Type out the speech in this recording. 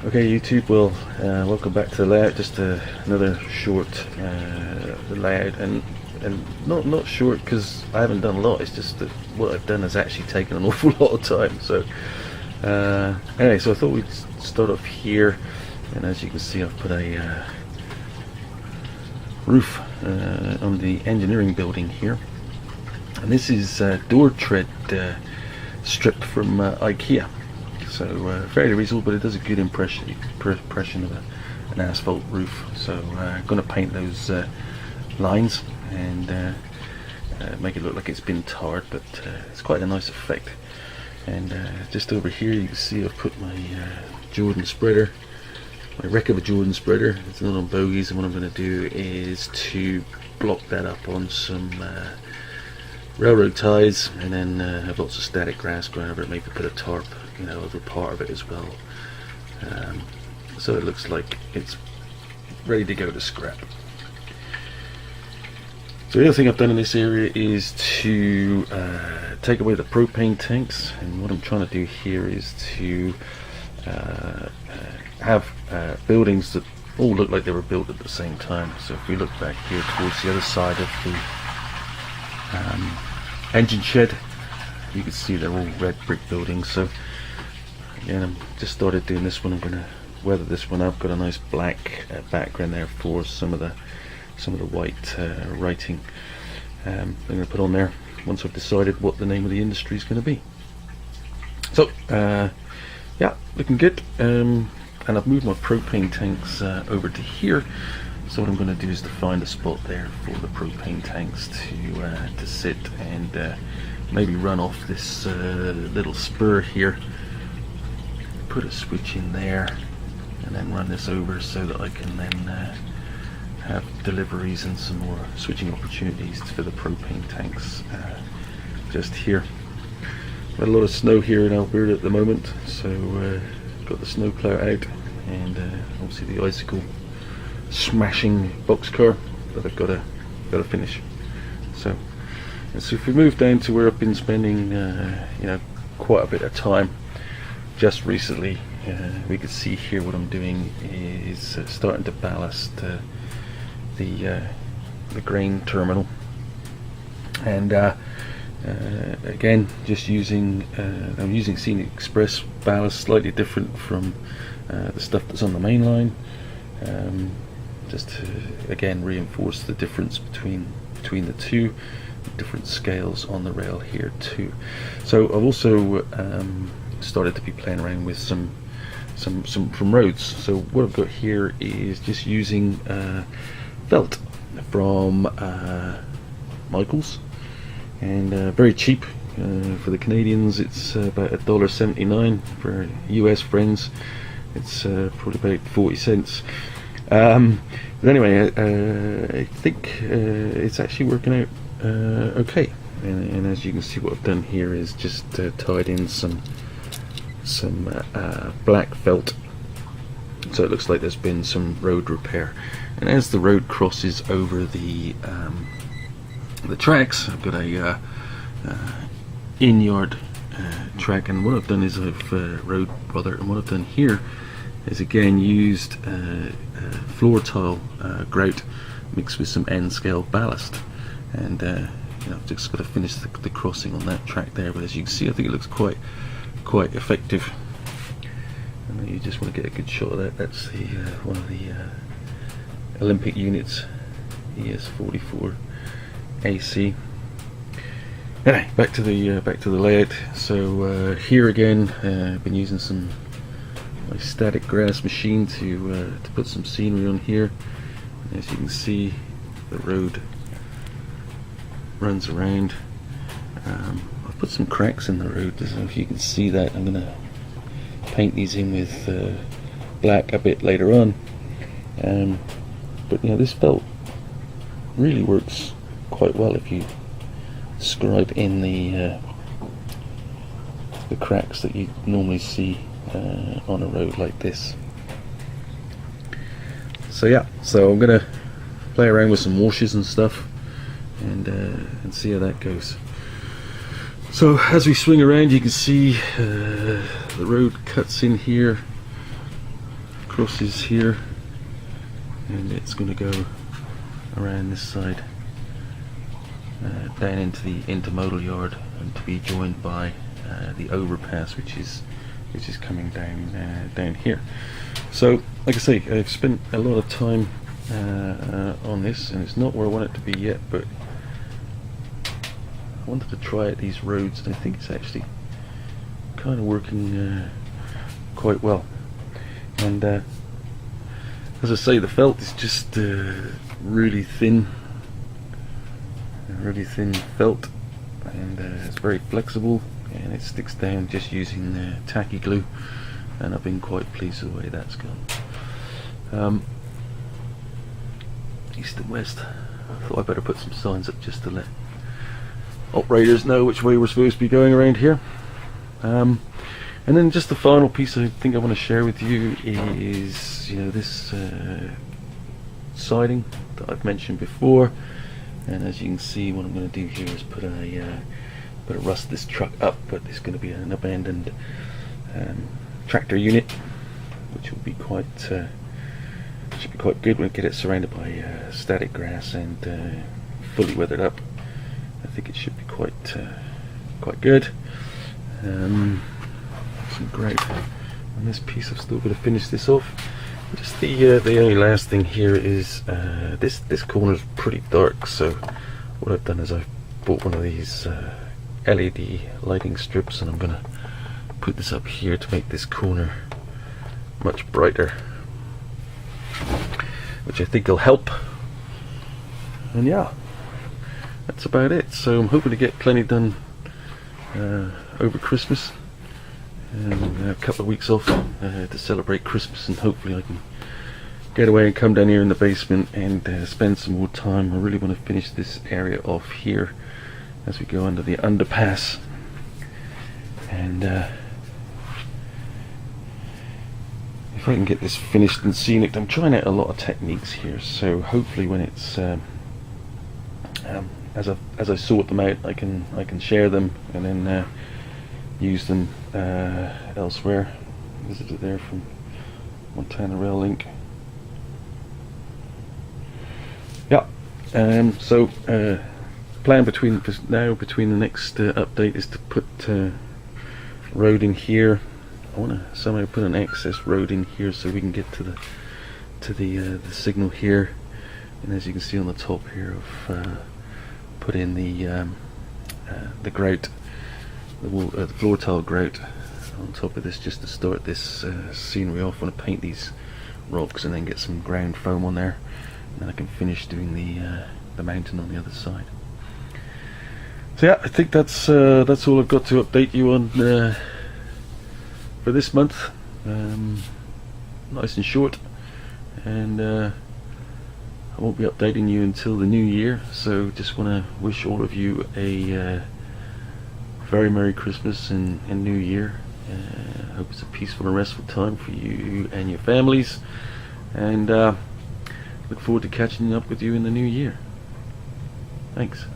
Okay, YouTube, well, welcome back to the layout. Just another short layout, and not short because I haven't done a lot. It's just that what I've done has actually taken an awful lot of time. So anyway, so I thought we'd start off here, and as you can see, I've put a roof on the engineering building here, and this is door tread strip from IKEA. So fairly reasonable, but it does a good impression of an asphalt roof. So I'm going to paint those lines and make it look like it's been tarred, but it's quite a nice effect. And just over here you can see I've put my Jordan spreader, my wreck of a Jordan spreader. It's not on bogies, and what I'm going to do is to block that up on some railroad ties, and then have lots of static grass going over it. Maybe put a tarp, over part of it as well, so it looks like it's ready to go to scrap. So the other thing I've done in this area is to take away the propane tanks, and what I'm trying to do here is to have buildings that all look like they were built at the same time. So if we look back here towards the other side of the engine shed, you can see they're all red brick buildings. So again, I've just started doing this one. I'm going to weather this one up. Got a nice black background there for some of the white writing. I'm going to put on there once I've decided what the name of the industry is going to be. So yeah, looking good. And I've moved my propane tanks over to here. So what I'm going to do is to find a spot there for the propane tanks to sit and maybe run off this little spur here. Put a switch in there and then run this over so that I can then have deliveries and some more switching opportunities for the propane tanks just here. Got a lot of snow here in Alberta at the moment, so got the snow plow out, and obviously the icicle smashing boxcar that I've got to finish. So if we move down to where I've been spending quite a bit of time just recently, we can see here what I'm doing is starting to ballast the grain terminal, and again just using I'm using Scenic Express ballast, slightly different from the stuff that's on the main line, just to again reinforce the difference between the two different scales on the rail here too. So I've also started to be playing around with some from roads. So what I've got here is just using felt from Michael's, and very cheap for the Canadians. It's about $1.79. For US friends it's probably about 40 cents. But anyway, I think it's actually working out okay, and as you can see, what I've done here is just tied in some black felt, so it looks like there's been some road repair. And as the road crosses over the tracks, I've got a in-yard track, and what I've done is and what I've done here is again used floor tile grout mixed with some N-scale ballast, and I've just got to finish the crossing on that track there. But as you can see, I think it looks quite effective. And you just want to get a good shot of that. That's the one of the Olympic units, ES44 AC. Anyway, back to the layout. So here again, I've been using my static grass machine to put some scenery on here. And as you can see, the road runs around. I've put some cracks in the road, so if you can see that, I'm going to paint these in with black a bit later on. But this felt really works quite well if you scribe in the cracks that you normally see on a road like this. So yeah, so I'm going to play around with some washes and stuff, and see how that goes. So as we swing around, you can see the road cuts in here crosses here, and it's going to go around this side down into the intermodal yard, and to be joined by the overpass, which is coming down here. So, like I say, I've spent a lot of time on this, and it's not where I want it to be yet, but I wanted to try out these roads, and I think it's actually kind of working quite well. And as I say, the felt is just really thin felt, and it's very flexible, and it sticks down just using tacky glue, and I've been quite pleased with the way that's gone. East and west. I thought I'd better put some signs up just to let operators know which way we're supposed to be going around here. And then just the final piece I think I want to share with you is, this siding that I've mentioned before. And as you can see, what I'm going to do here is put rust this truck up, but it's going to be an abandoned tractor unit, which will be should be quite good when we get it surrounded by static grass and fully weathered up. I think it should be quite good. Some great on this piece. I've still got to finish this off. Just the only last thing here is this corner is pretty dark, so what I've done is I've bought one of these LED lighting strips, and I'm going to put this up here to make this corner much brighter, which I think will help. And yeah, that's about it. So I'm hoping to get plenty done over Christmas, and a couple of weeks off to celebrate Christmas, and hopefully I can get away and come down here in the basement and spend some more time. I really want to finish this area off here as we go under the underpass, and if I can get this finished and scenic. I'm trying out a lot of techniques here, so hopefully when it's as I sort them out, I can share them and then use them elsewhere. Visited there from Montana Rail Link. Yeah. So plan between the next update is to put road in here. I want to somehow put an access road in here so we can get to the signal here. And as you can see on the top here, I've put in the grout, the floor tile grout on top of this, just to start this scenery off. I want to paint these rocks and then get some ground foam on there, and then I can finish doing the mountain on the other side. So yeah, I think that's all I've got to update you on for this month. Nice and short, and I won't be updating you until the new year, so just want to wish all of you a very Merry Christmas and New Year. Hope it's a peaceful and restful time for you and your families, and look forward to catching up with you in the new year. Thanks.